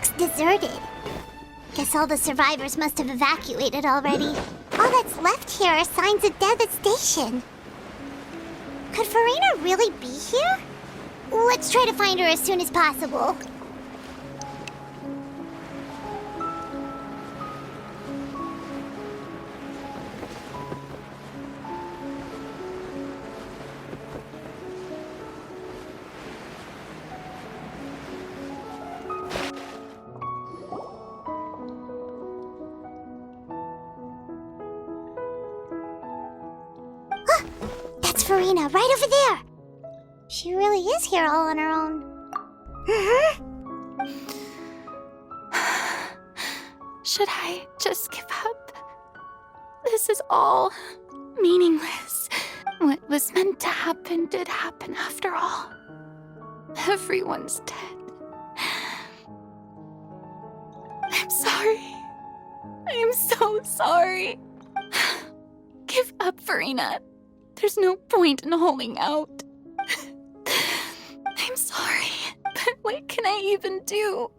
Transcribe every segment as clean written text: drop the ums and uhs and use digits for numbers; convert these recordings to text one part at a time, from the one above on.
looks deserted. Guess all the survivors must have evacuated already. All that's left here are signs of devastation. Could Farina really be here? Let's try to find her as soon as possible. That's Farina, right over there. She really is here all on her own. Should I just give up? This is all meaningless. What was meant to happen did happen after all. Everyone's dead. I'm sorry. I am so sorry. Give up, Farina. There's no point in holding out. I'm sorry, but what can I even do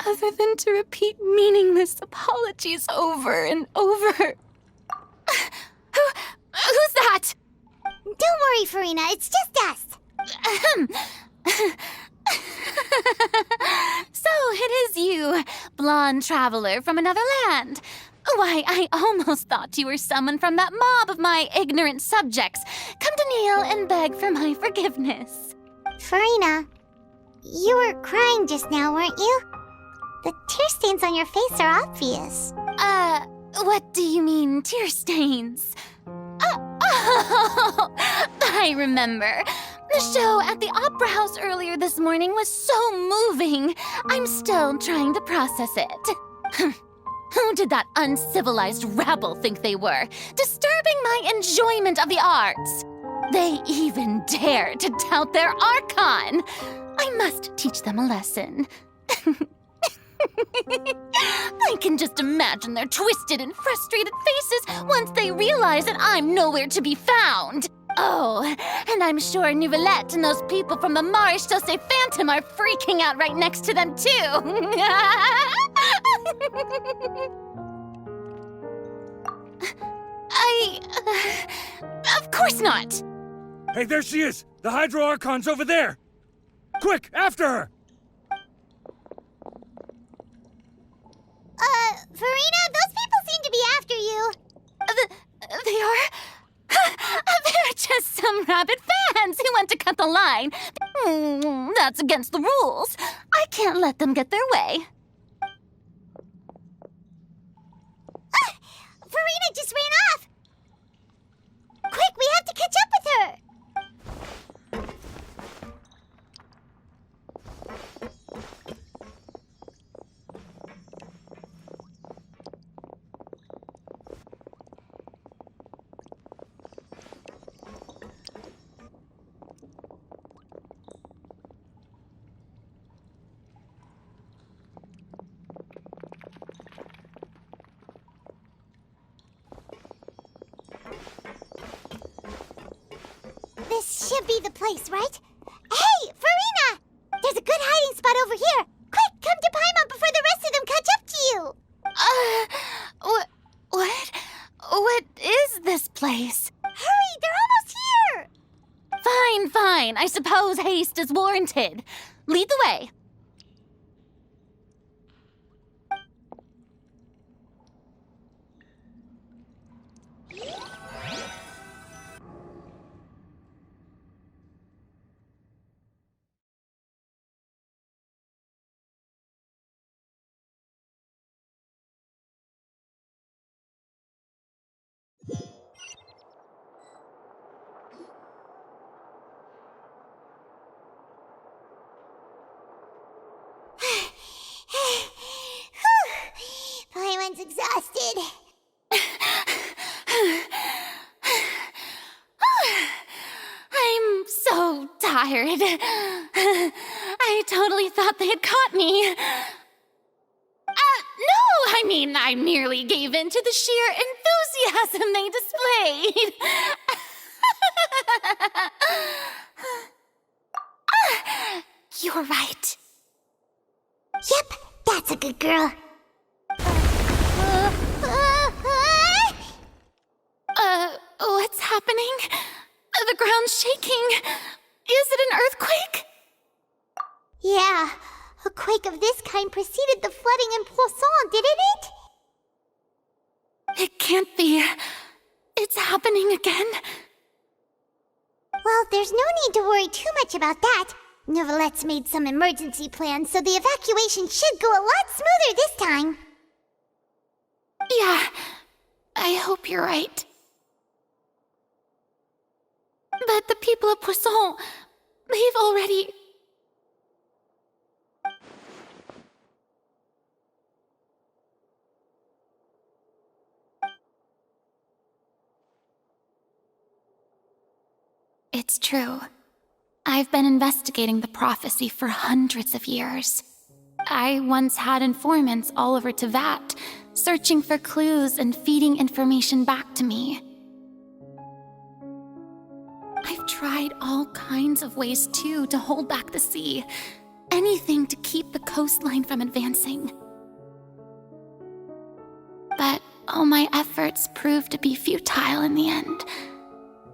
other than to repeat meaningless apologies over and over? Who's that? Don't worry, Farina, it's just us. So it is you, blonde traveler from another land. Why, I almost thought you were someone from that mob of my ignorant subjects. Come to kneel and beg for my forgiveness. Farina, you were crying just now, weren't you? The tear stains on your face are obvious. What do you mean, tear stains? Oh, I remember. The show at the Opera House earlier this morning was so moving. I'm still trying to process it. Who did that uncivilized rabble think they were, disturbing my enjoyment of the arts? They even dare to tout their Archon. I must teach them a lesson. I can just imagine their twisted and frustrated faces once they realize that I'm nowhere to be found. Oh, and I'm sure Nouvellette and those people from the Maréchaussée Phantom are freaking out right next to them, too. Of course not. Hey, there she is! The Hydro Archon's over there! Quick, after her! Farina, those people seem to be after you. They are? They're just some rabid fans who want to cut the line. That's against the rules. I can't let them get their way. Farina just ran off! Quick, we have to catch up with her! This should be the place, right? Hey, Farina! There's a good hiding spot over here. Quick, come to Paimon before the rest of them catch up to you. What? What is this place? Hurry, they're almost here. Fine. I suppose haste is warranted. Lead the way. Paimon's exhausted. I'm so tired. I totally thought they had caught me. No, I mean, I merely gave in to the sheer enthusiasm they displayed. You're right. Yep, that's a good girl. What's happening? The ground's shaking. Is it an earthquake? Yeah, a quake of this kind preceded the flooding in Poisson, didn't it? It can't be. It's happening again. Well, there's no need to worry too much about that. Novelette's made some emergency plans, so the evacuation should go a lot smoother this time. Yeah, I hope you're right. But the people of Poisson, they've already... It's true. I've been investigating the prophecy for hundreds of years. I once had informants all over Tevat, searching for clues and feeding information back to me. I've tried all kinds of ways, too, to hold back the sea. Anything to keep the coastline from advancing. But all my efforts proved to be futile in the end.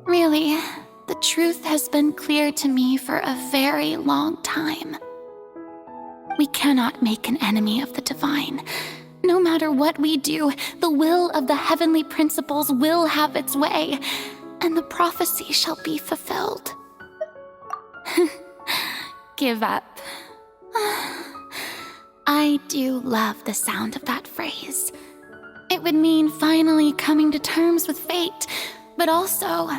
Really, the truth has been clear to me for a very long time. We cannot make an enemy of the divine. No matter what we do, the will of the heavenly principles will have its way, and the prophecy shall be fulfilled. Give up. I do love the sound of that phrase. It would mean finally coming to terms with fate, but also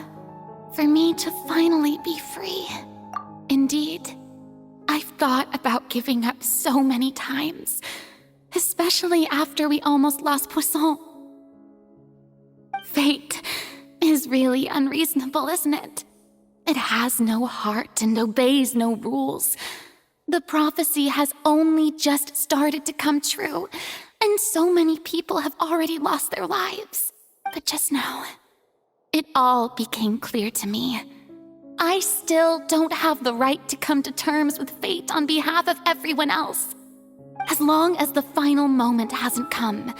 for me to finally be free. Indeed, I've thought about giving up so many times, especially after we almost lost Poisson. Fate is really unreasonable, isn't it? It has no heart and obeys no rules. The prophecy has only just started to come true, and so many people have already lost their lives. But just now, it all became clear to me. I still don't have the right to come to terms with fate on behalf of everyone else. As long as the final moment hasn't come,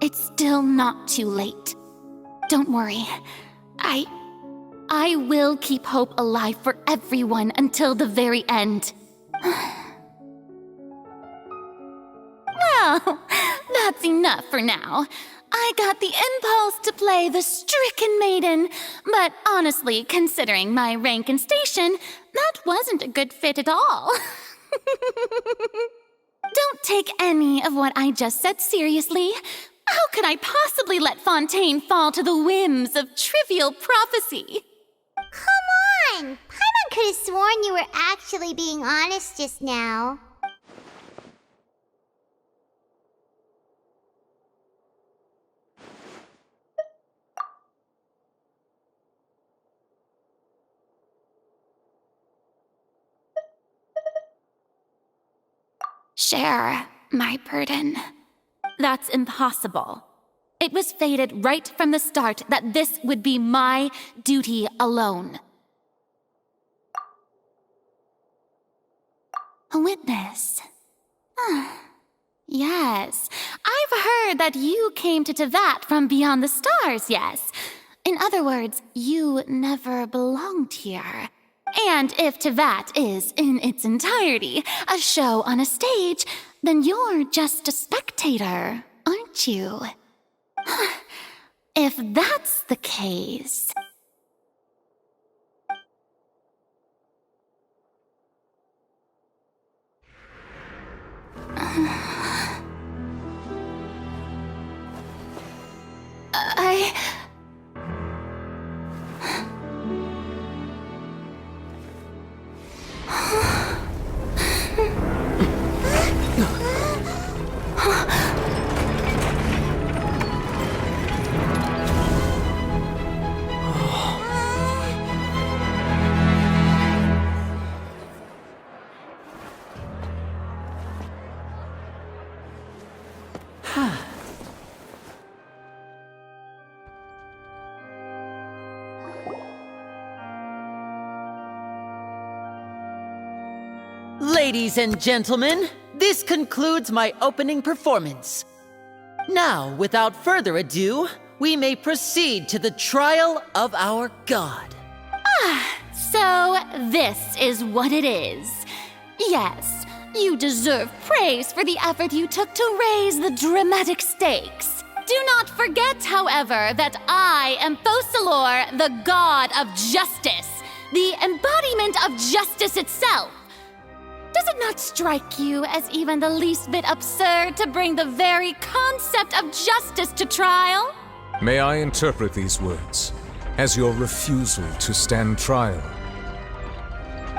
it's still not too late. Don't worry. I will keep hope alive for everyone until the very end. Well, that's enough for now. I got the impulse to play the stricken maiden, but honestly, considering my rank and station, that wasn't a good fit at all. Don't take any of what I just said seriously. How could I possibly let Fontaine fall to the whims of trivial prophecy? Come on! Paimon could have sworn you were actually being honest just now. Share my burden. That's impossible. It was fated right from the start that this would be my duty alone. A witness. Yes, I've heard that you came to Tevat from beyond the stars, yes. In other words, you never belonged here. And if Tevat is, in its entirety, a show on a stage, then you're just a spectator, aren't you? If that's the case... Ladies and gentlemen, this concludes my opening performance. Now, without further ado, we may proceed to the trial of our god. So, this is what it is. Yes, you deserve praise for the effort you took to raise the dramatic stakes. Do not forget, however, that I am Focalor, the god of justice, the embodiment of justice itself. Does it not strike you as even the least bit absurd to bring the very concept of justice to trial? May I interpret these words as your refusal to stand trial?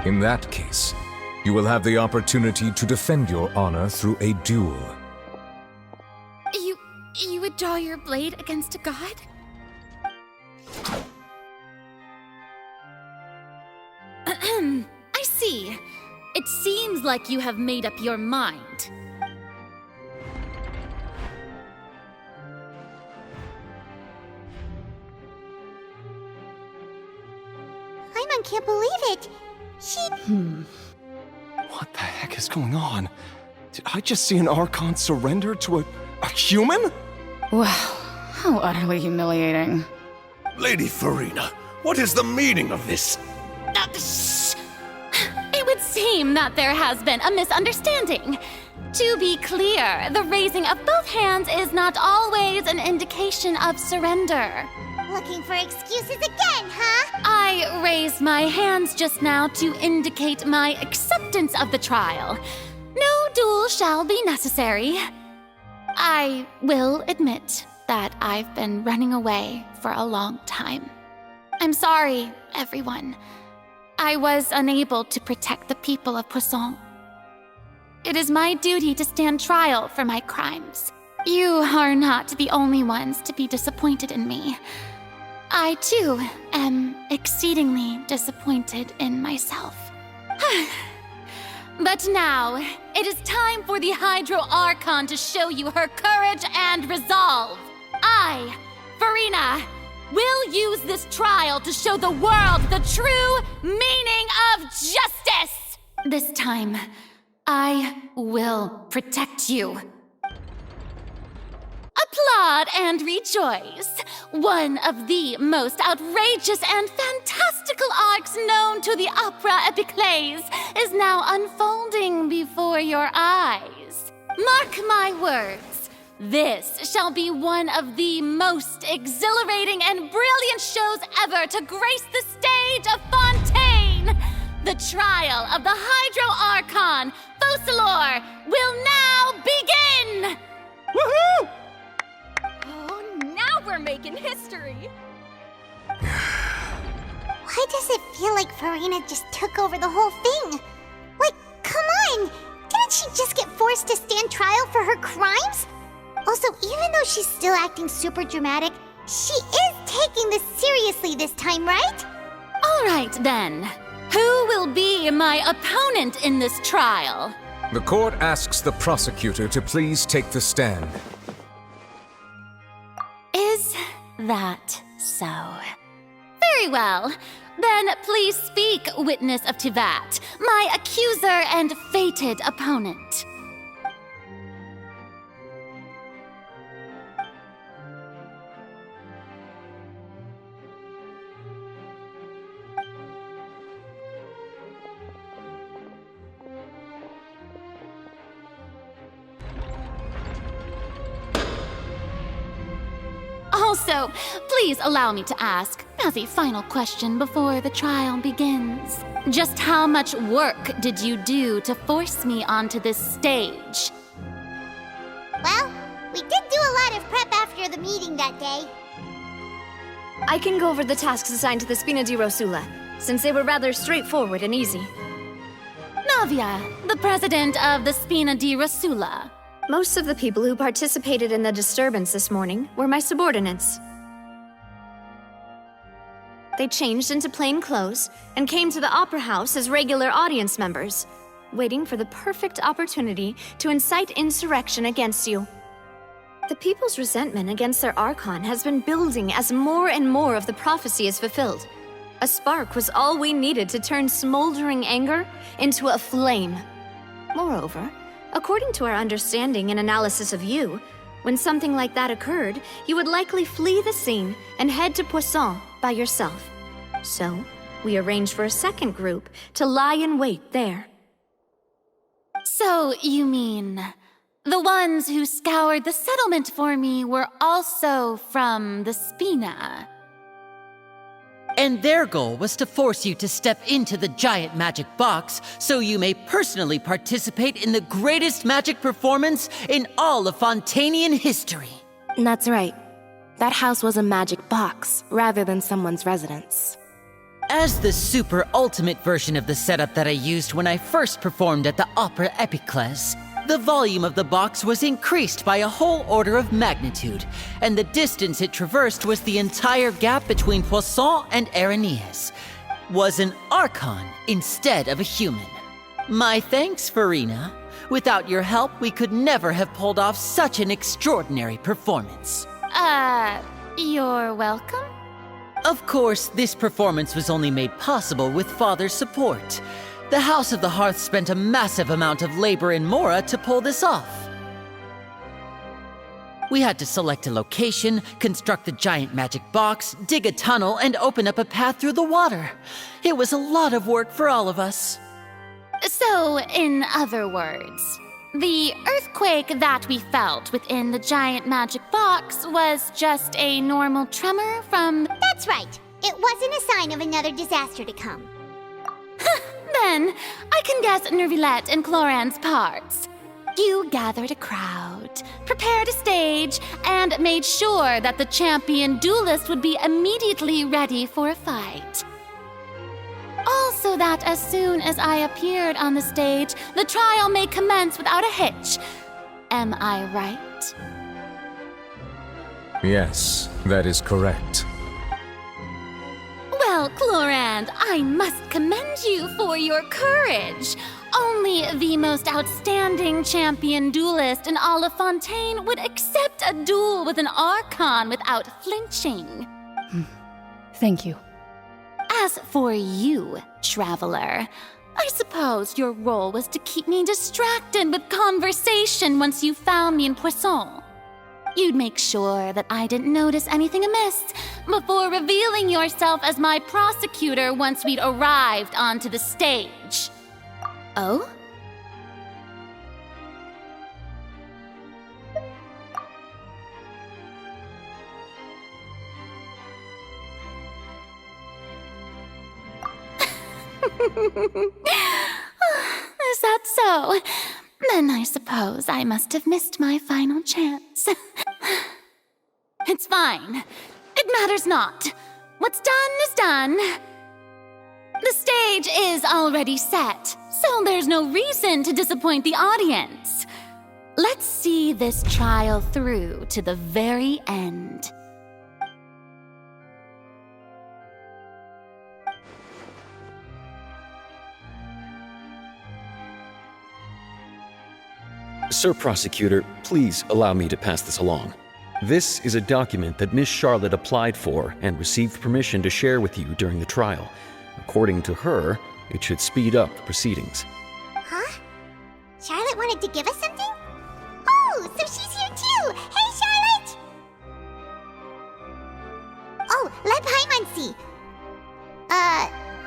In that case, you will have the opportunity to defend your honor through a duel. You would draw your blade against a god? I see. It seems like you have made up your mind. Paimon can't believe it. What the heck is going on? Did I just see an Archon surrender to a human? Wow, how utterly humiliating. Lady Farina, what is the meaning of this? It would seem that there has been a misunderstanding. To be clear, the raising of both hands is not always an indication of surrender. Looking for excuses again, huh? I raised my hands just now to indicate my acceptance of the trial. No duel shall be necessary. I will admit that I've been running away for a long time. I'm sorry, everyone. I was unable to protect the people of Poisson. It is my duty to stand trial for my crimes. You are not the only ones to be disappointed in me. I, too, am exceedingly disappointed in myself. But now, it is time for the Hydro Archon to show you her courage and resolve. I, Farina, will use this trial to show the world the true meaning of justice! This time, I will protect you. Applaud and rejoice! One of the most outrageous and fantastical arcs known to the opera epiclese is now unfolding before your eyes. Mark my words, this shall be one of the most exhilarating and brilliant shows ever to grace the stage of Fontaine! The trial of the Hydro Archon, Focalor, will now begin! Woohoo! Oh, now we're making history! Why does it feel like Farina just took over the whole thing? Like, come on! Didn't she just get forced to stand trial for her crimes? Also, even though she's still acting super dramatic, she is taking this seriously this time, right? All right, then. Who will be my opponent in this trial? The court asks the prosecutor to please take the stand. Is that so? Very well. Then please speak, witness of Tivat, my accuser and fated opponent. Also, please allow me to ask, as a final question before the trial begins, just how much work did you do to force me onto this stage? Well, we did do a lot of prep after the meeting that day. I can go over the tasks assigned to the Spina di Rosula, since they were rather straightforward and easy. Navia, the president of the Spina di Rosula. Most of the people who participated in the disturbance this morning were my subordinates. They changed into plain clothes and came to the Opera House as regular audience members, waiting for the perfect opportunity to incite insurrection against you. The people's resentment against their Archon has been building as more and more of the prophecy is fulfilled. A spark was all we needed to turn smoldering anger into a flame. Moreover, According to our understanding and analysis of you, when something like that occurred, you would likely flee the scene and head to Poisson by yourself. So, we arranged for a second group to lie in wait there. So, you mean the ones who scoured the settlement for me were also from the Spina? And their goal was to force you to step into the giant magic box so you may personally participate in the greatest magic performance in all of Fontainian history. That's right. That house was a magic box, rather than someone's residence. As the super ultimate version of the setup that I used when I first performed at the Opera Epiclese, the volume of the box was increased by a whole order of magnitude, and the distance it traversed was the entire gap between Poisson and Aranias. Was an Archon instead of a human. My thanks, Farina. Without your help, we could never have pulled off such an extraordinary performance. You're welcome? Of course, this performance was only made possible with Father's support. The House of the Hearth spent a massive amount of labor in Mora to pull this off. We had to select a location, construct the giant magic box, dig a tunnel, and open up a path through the water. It was a lot of work for all of us. So, in other words, the earthquake that we felt within the giant magic box was just a normal tremor from... That's right. It wasn't a sign of another disaster to come. Then, I can guess Nervilette and Cloran's parts. You gathered a crowd, prepared a stage, and made sure that the champion duelist would be immediately ready for a fight. Also that as soon as I appeared on the stage, the trial may commence without a hitch. Am I right? Yes, that is correct. Well, Clorand, I must commend you for your courage. Only the most outstanding champion duelist in all of Fontaine would accept a duel with an Archon without flinching. Thank you. As for you, Traveler, I suppose your role was to keep me distracted with conversation once you found me in Poisson. You'd make sure that I didn't notice anything amiss before revealing yourself as my prosecutor once we'd arrived onto the stage. Oh? Is that so? Then I suppose I must have missed my final chance. It's fine. It matters not. What's done is done. The stage is already set, so there's no reason to disappoint the audience. Let's see this trial through to the very end. Sir Prosecutor, please allow me to pass this along. This is a document that Miss Charlotte applied for and received permission to share with you during the trial. According to her, it should speed up the proceedings. Huh? Charlotte wanted to give us something? Oh, so she's here too! Hey, Charlotte! Oh, let Paimon see.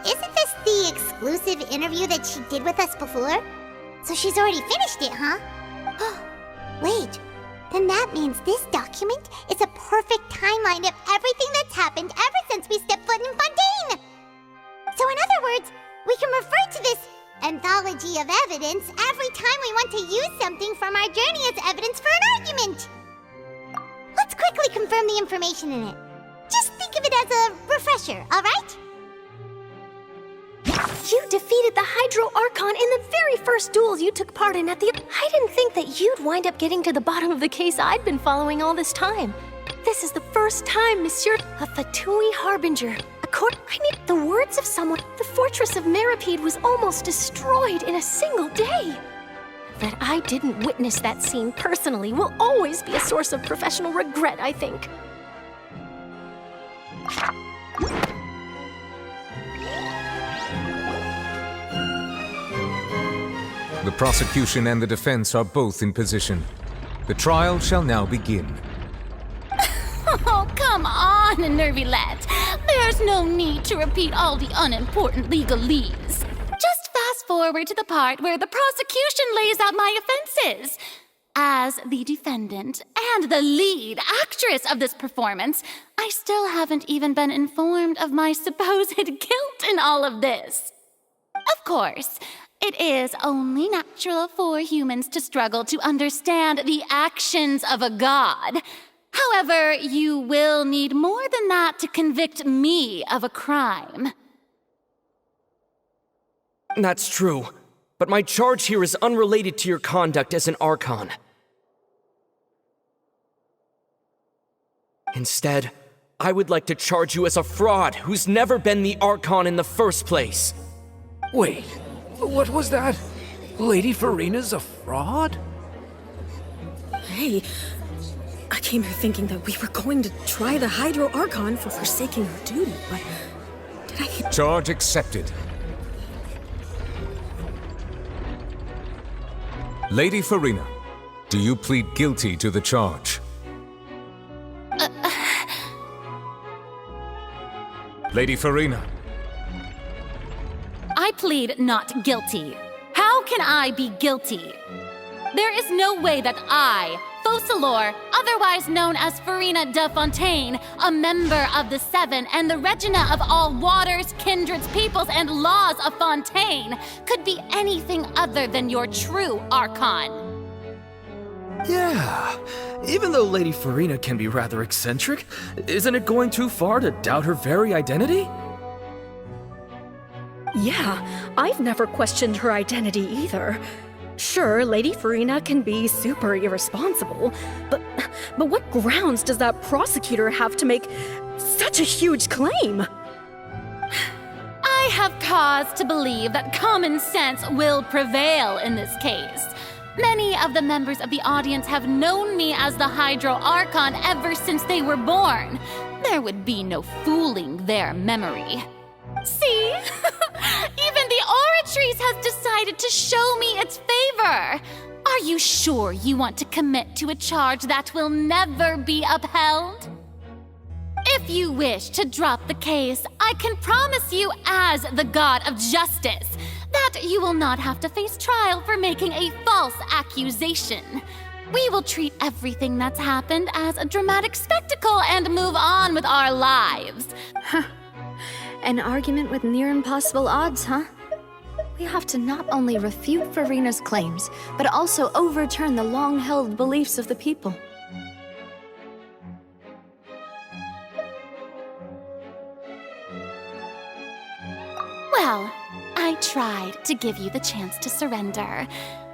Isn't this the exclusive interview that she did with us before? So she's already finished it, huh? Wait, then that means this document is a perfect timeline of everything that's happened ever since we stepped foot in Fontaine! So in other words, we can refer to this anthology of evidence every time we want to use something from our journey as evidence for an argument! Let's quickly confirm the information in it. Just think of it as a refresher, alright? You defeated the Hydro Archon in the very first duel you took part in at the... I didn't think that you'd wind up getting to the bottom of the case I'd been following all this time. This is the first time, Monsieur, a Fatui Harbinger. The words of someone, the fortress of Meripede was almost destroyed in a single day. That I didn't witness that scene personally will always be a source of professional regret, I think. The prosecution and the defense are both in position. The trial shall now begin. Oh, come on, Nervylette. There's no need to repeat all the unimportant legalese. Just fast forward to the part where the prosecution lays out my offenses. As the defendant and the lead actress of this performance, I still haven't even been informed of my supposed guilt in all of this. Of course, it is only natural for humans to struggle to understand the actions of a god. However, you will need more than that to convict me of a crime. That's true, but my charge here is unrelated to your conduct as an Archon. Instead, I would like to charge you as a fraud who's never been the Archon in the first place. Wait, what was that? Lady Farina's a fraud? Hey, I came here thinking that we were going to try the Hydro Archon for forsaking her duty, but did I... Charge accepted. Lady Farina, do you plead guilty to the charge? Lady Farina. I plead not guilty. How can I be guilty? There is no way that I, Focalor, otherwise known as Farina de Fontaine, a member of the Seven and the Regina of all waters, kindreds, peoples, and laws of Fontaine, could be anything other than your true Archon. Yeah, even though Lady Farina can be rather eccentric, isn't it going too far to doubt her very identity? Yeah, I've never questioned her identity either. Sure, Lady Farina can be super irresponsible, but what grounds does that prosecutor have to make such a huge claim? I have cause to believe that common sense will prevail in this case. Many of the members of the audience have known me as the Hydro Archon ever since they were born. There would be no fooling their memory. See? Even the Oratrice has decided to show me its favor. Are you sure you want to commit to a charge that will never be upheld? If you wish to drop the case, I can promise you as the God of Justice that you will not have to face trial for making a false accusation. We will treat everything that's happened as a dramatic spectacle and move on with our lives. An argument with near impossible odds, huh? We have to not only refute Farina's claims, but also overturn the long-held beliefs of the people. Well, I tried to give you the chance to surrender.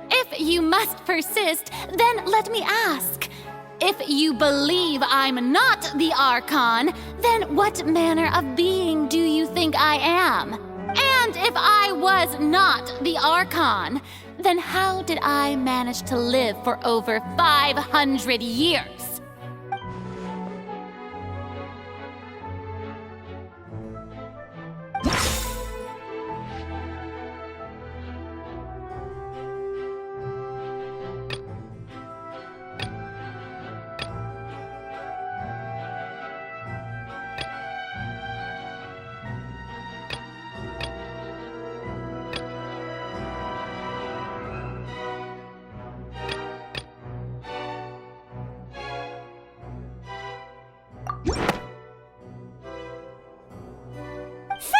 If you must persist, then let me ask. If you believe I'm not the Archon, then what manner of being do you think I am? And if I was not the Archon, then how did I manage to live for over 500 years?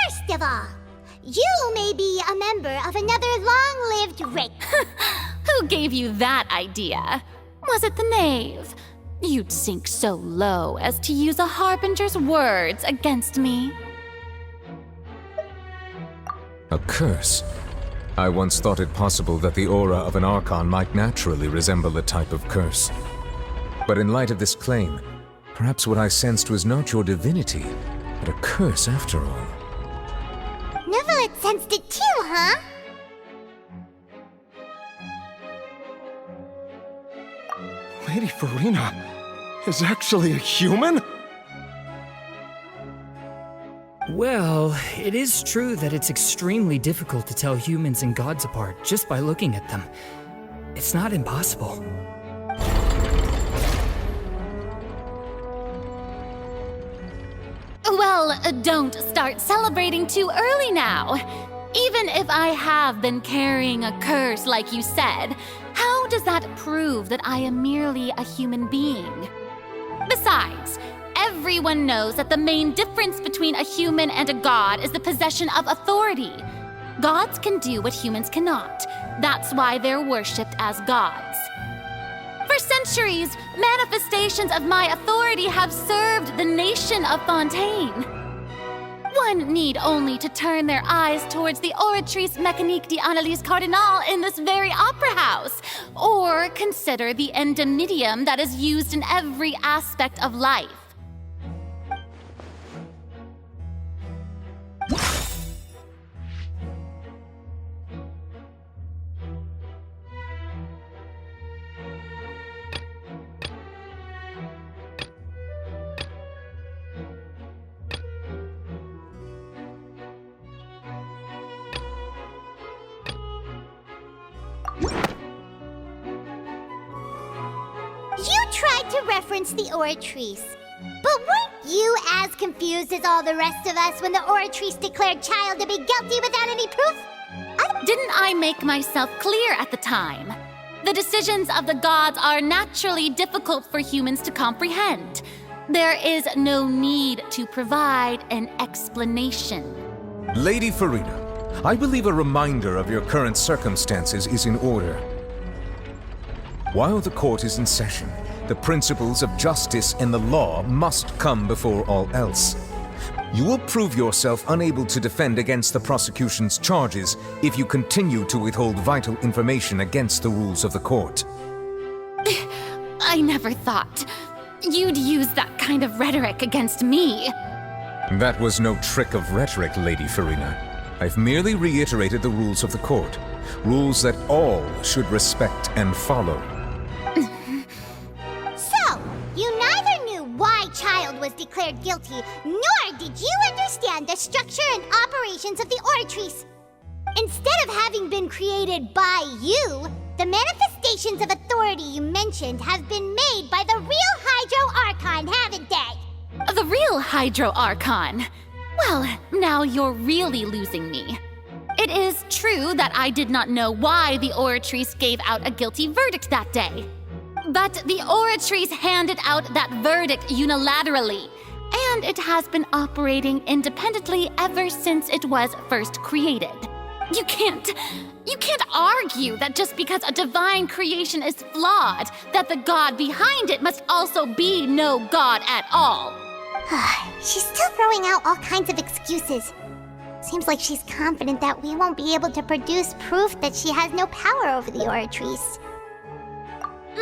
First of all, you may be a member of another long-lived race. Who gave you that idea? Was it the knave? You'd sink so low as to use a harbinger's words against me. A curse? I once thought it possible that the aura of an Archon might naturally resemble a type of curse. But in light of this claim, perhaps what I sensed was not your divinity, but a curse after all. Nervylette sensed it too, huh? Lady Farina is actually a human? Well, it is true that it's extremely difficult to tell humans and gods apart just by looking at them. It's not impossible. Well, don't start celebrating too early now. Even if I have been carrying a curse like you said, how does that prove that I am merely a human being? Besides, everyone knows that the main difference between a human and a god is the possession of authority. Gods can do what humans cannot. That's why they're worshipped as gods. For centuries, manifestations of my authority have served the nation of Fontaine. One need only to turn their eyes towards the Oratrice Mécanique d'Analyse Cardinale in this very opera house, or consider the indemnitium that is used in every aspect of life. You tried to reference the Oratrice, but weren't you as confused as all the rest of us when the Oratrice declared Child to be guilty without any proof? Didn't I make myself clear at the time? The decisions of the gods are naturally difficult for humans to comprehend. There is no need to provide an explanation. Lady Farina, I believe a reminder of your current circumstances is in order. While the court is in session, the principles of justice and the law must come before all else. You will prove yourself unable to defend against the prosecution's charges if you continue to withhold vital information against the rules of the court. I never thought you'd use that kind of rhetoric against me. That was no trick of rhetoric, Lady Farina. I've merely reiterated the rules of the court. Rules that all should respect and follow. So, you neither knew why Child was declared guilty, nor did you understand the structure and operations of the Oratrice. Instead of having been created by you, the manifestations of authority you mentioned have been made by the real Hydro Archon, haven't they? The real Hydro Archon? Well, now you're really losing me. It is true that I did not know why the Oratrice gave out a guilty verdict that day. But the Oratrice handed out that verdict unilaterally, and it has been operating independently ever since it was first created. You can't argue that just because a divine creation is flawed, that the god behind it must also be no god at all. She's still throwing out all kinds of excuses. Seems like she's confident that we won't be able to produce proof that she has no power over the Oratrice.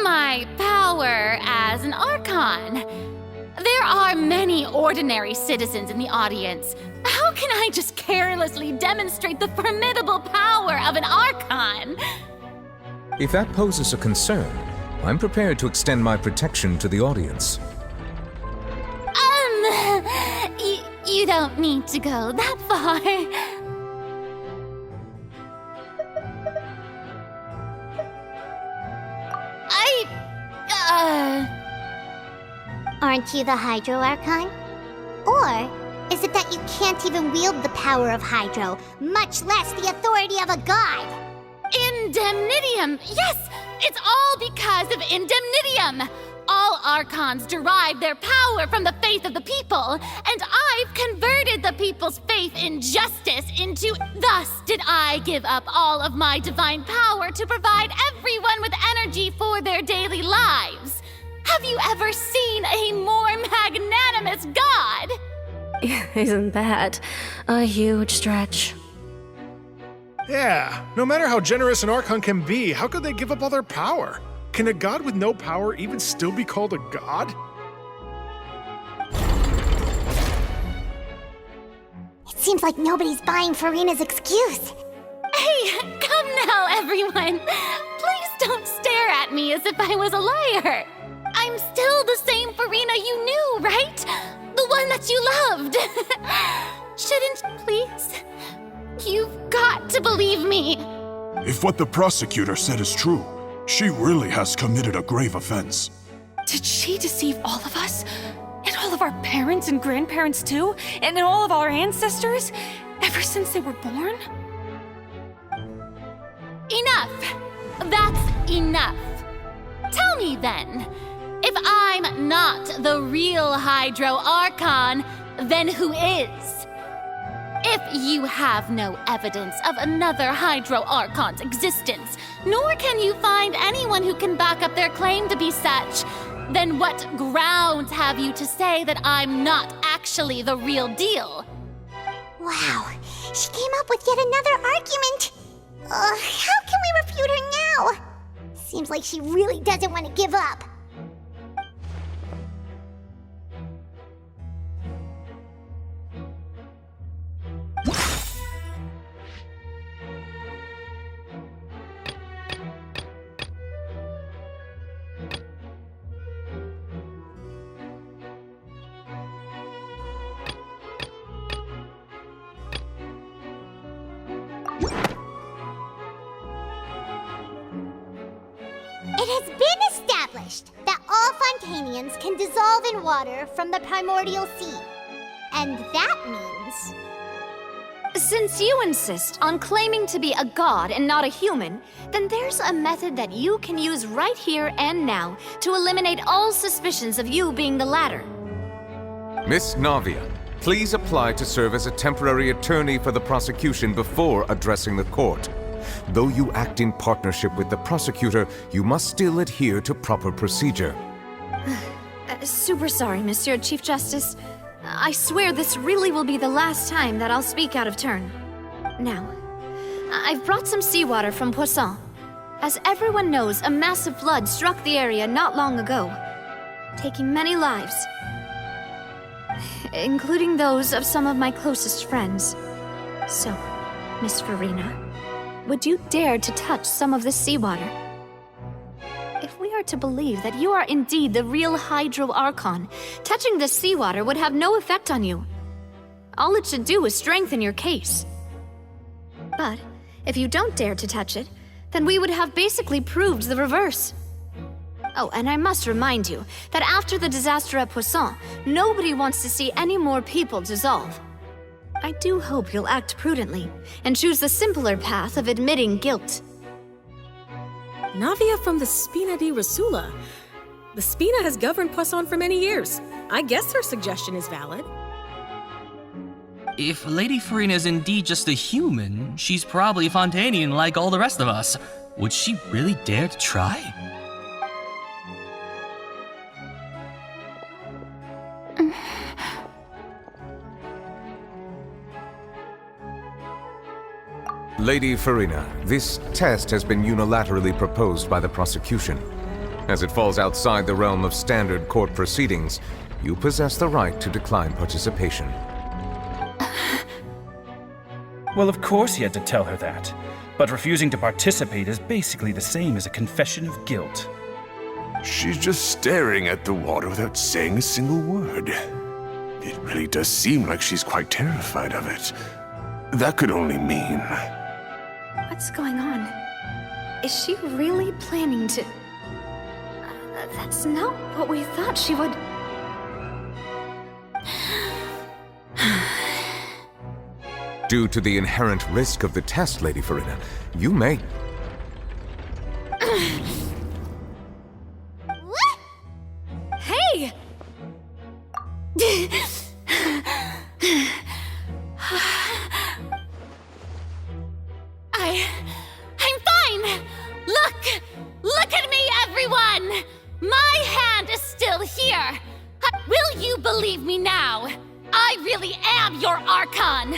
My power as an Archon. There are many ordinary citizens in the audience. How can I just carelessly demonstrate the formidable power of an Archon? If that poses a concern, I'm prepared to extend my protection to the audience. You don't need to go that far. Aren't you the Hydro Archon? Or is it that you can't even wield the power of Hydro, much less the authority of a god? Indemnitium! Yes! It's all because of Indemnitium! All Archons derive their power from the faith of the people, and I've converted the people's faith in justice into... Thus did I give up all of my divine power to provide everyone with energy for their daily lives. Have you ever seen a more magnanimous god? Isn't that a huge stretch? Yeah, no matter how generous an Archon can be, how could they give up all their power? Can a god with no power even still be called a god? It seems like nobody's buying Farina's excuse. Hey, come now, everyone. Please don't stare at me as if I was a liar. I'm still the same Farina you knew, right? The one that you loved. Shouldn't, please? You've got to believe me. If what the prosecutor said is true, she really has committed a grave offense. Did she deceive all of us? And all of our parents and grandparents too? And all of our ancestors? Ever since they were born? Enough! That's enough. Tell me then, if I'm not the real Hydro Archon, then who is? If you have no evidence of another Hydro Archon's existence, nor can you find anyone who can back up their claim to be such, then what grounds have you to say that I'm not actually the real deal? Wow, she came up with yet another argument. How can we refute her now? Seems like she really doesn't want to give up. It has been established that all Fontainians can dissolve in water from the primordial sea. And that means... Since you insist on claiming to be a god and not a human, then there's a method that you can use right here and now to eliminate all suspicions of you being the latter. Miss Navia, please apply to serve as a temporary attorney for the prosecution before addressing the court. Though you act in partnership with the prosecutor, you must still adhere to proper procedure. Super sorry, Monsieur Chief Justice. I swear this really will be the last time that I'll speak out of turn. Now, I've brought some seawater from Poisson. As everyone knows, a massive flood struck the area not long ago, taking many lives, including those of some of my closest friends. So, Miss Farina, would you dare to touch some of this seawater? If we are to believe that you are indeed the real Hydro Archon, touching this seawater would have no effect on you. All it should do is strengthen your case. But if you don't dare to touch it, then we would have basically proved the reverse. Oh, and I must remind you that after the disaster at Poisson, nobody wants to see any more people dissolve. I do hope you'll act prudently and choose the simpler path of admitting guilt. Navia from the Spina di Rasula. The Spina has governed Poisson for many years. I guess her suggestion is valid. If Lady Farina is indeed just a human, she's probably Fontainian like all the rest of us. Would she really dare to try? Lady Farina, this test has been unilaterally proposed by the prosecution. As it falls outside the realm of standard court proceedings, you possess the right to decline participation. Well, of course he had to tell her that. But refusing to participate is basically the same as a confession of guilt. She's just staring at the water without saying a single word. It really does seem like she's quite terrified of it. That could only mean... What's going on? Is she really planning to... That's not what we thought she would... Due to the inherent risk of the test, Lady Farina, you may... What? Hey! I'm fine! Look at me, everyone! My hand is still here! Will you believe me now? I really am your Archon!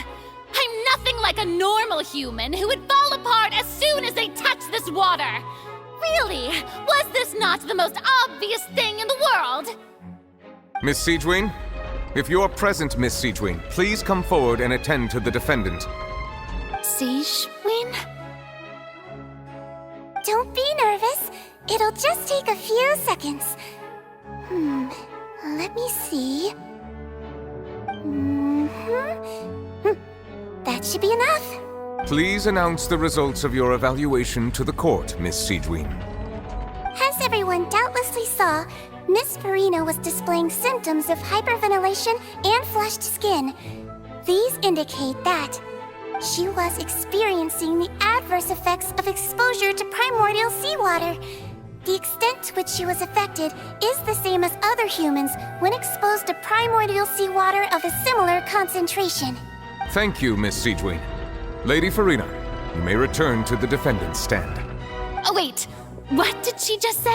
I'm nothing like a normal human who would fall apart as soon as they touch this water! Really, was this not the most obvious thing in the world? Miss Siegewin? If you're present, Miss Siegewin, please come forward and attend to the defendant. Siegewin? Don't be nervous. It'll just take a few seconds. Let me see. That should be enough. Please announce the results of your evaluation to the court, Miss Siegwien. As everyone doubtlessly saw, Miss Farina was displaying symptoms of hyperventilation and flushed skin. These indicate that she was experiencing the adverse effects of exposure to primordial seawater. The extent to which she was affected is the same as other humans when exposed to primordial seawater of a similar concentration. Thank you, Miss Siegwien. Lady Farina, you may return to the defendant's stand. Oh, wait. What did she just say?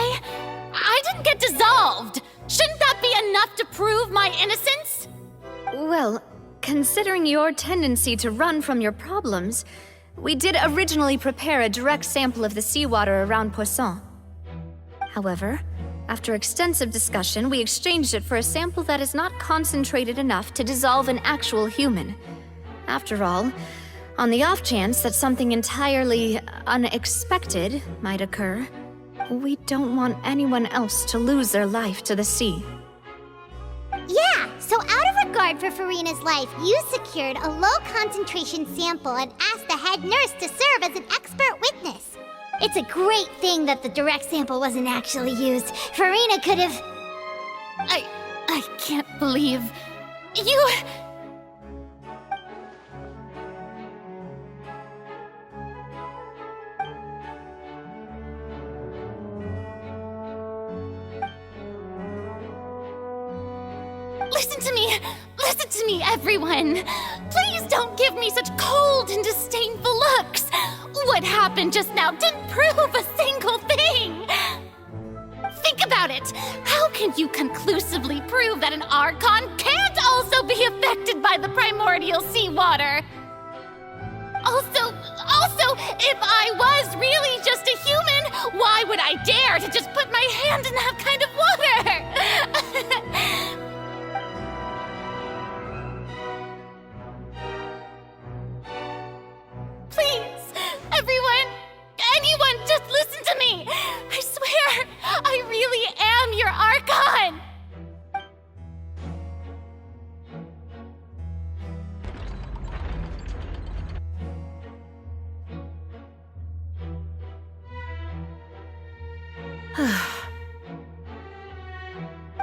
I didn't get dissolved. Shouldn't that be enough to prove my innocence? Well, considering your tendency to run from your problems, we did originally prepare a direct sample of the seawater around Poisson. However, after extensive discussion, we exchanged it for a sample that is not concentrated enough to dissolve an actual human. After all, on the off chance that something entirely unexpected might occur, we don't want anyone else to lose their life to the sea. Yeah, so out of regard for Farina's life, you secured a low-concentration sample and asked the head nurse to serve as an expert witness. It's a great thing that the direct sample wasn't actually used. Farina could have... I can't believe... You... Listen to me, everyone! Please don't give me such cold and disdainful looks! What happened just now didn't prove a single thing! Think about it! How can you conclusively prove that an Archon can't also be affected by the primordial seawater? Also, if I was really just a human, why would I dare to just put my hand in that kind of water? Please, anyone, just listen to me! I swear, I really am your Archon!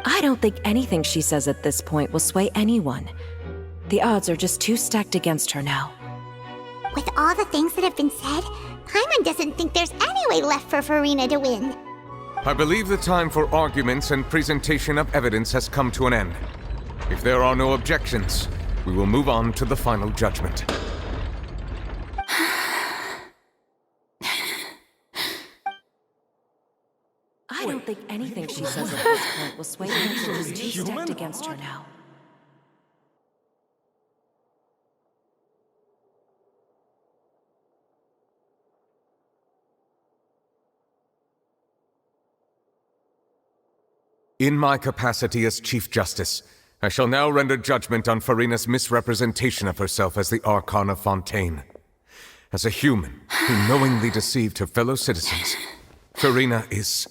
I don't think anything she says at this point will sway anyone. The odds are just too stacked against her now. With all the things that have been said, Paimon doesn't think there's any way left for Farina to win. I believe the time for arguments and presentation of evidence has come to an end. If there are no objections, we will move on to the final judgment. I don't think anything she says at this point will sway anyone. She's too stacked against her now. In my capacity as Chief Justice, I shall now render judgment on Farina's misrepresentation of herself as the Archon of Fontaine. As a human who knowingly deceived her fellow citizens, Farina is...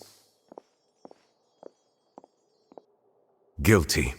guilty.